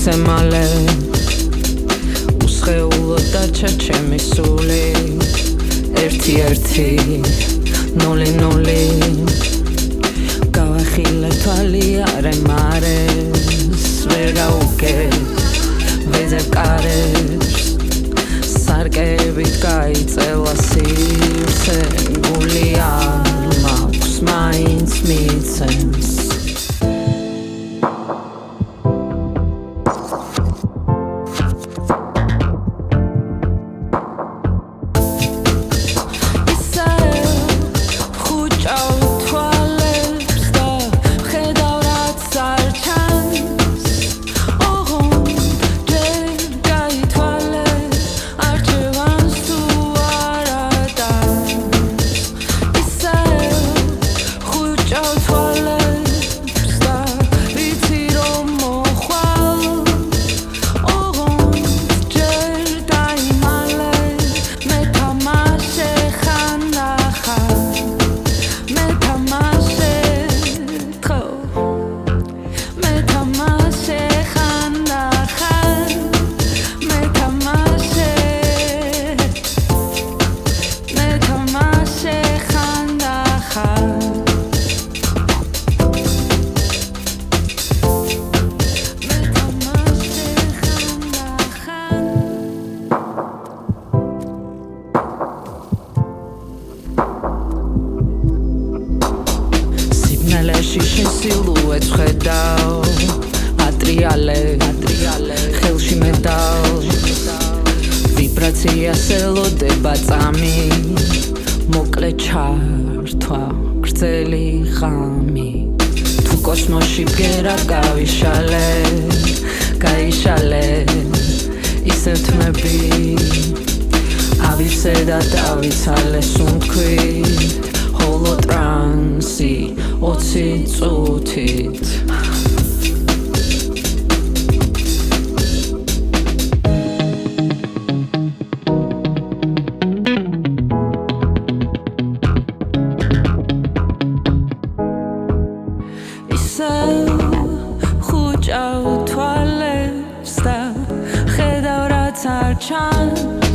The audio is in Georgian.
ისე მალე უსხეულოდ დარჩა ჩემი სული ერთი ნული გავახილე თვალი არემარეს ვერ გაუგებ ვეძებ კარებს სარკებით გაიწელა სივრცე გული არ მაქვს მაინც მიცემს შიშინ სილუეტს ხედავ ატრიალე ხელში მეტალ ვიბრაციას ელოდება წამი მოკლე ჩართვა გრძელი ღამი თუ კოსმოსში ბგერა გაიშალე ისე თმები ავირსე და დავიცალე სუნთქვით ჰოლო ტრანსი 20 წუთით ისე ხუჭავ თვალებს და ხედავ რაც არ ჩანს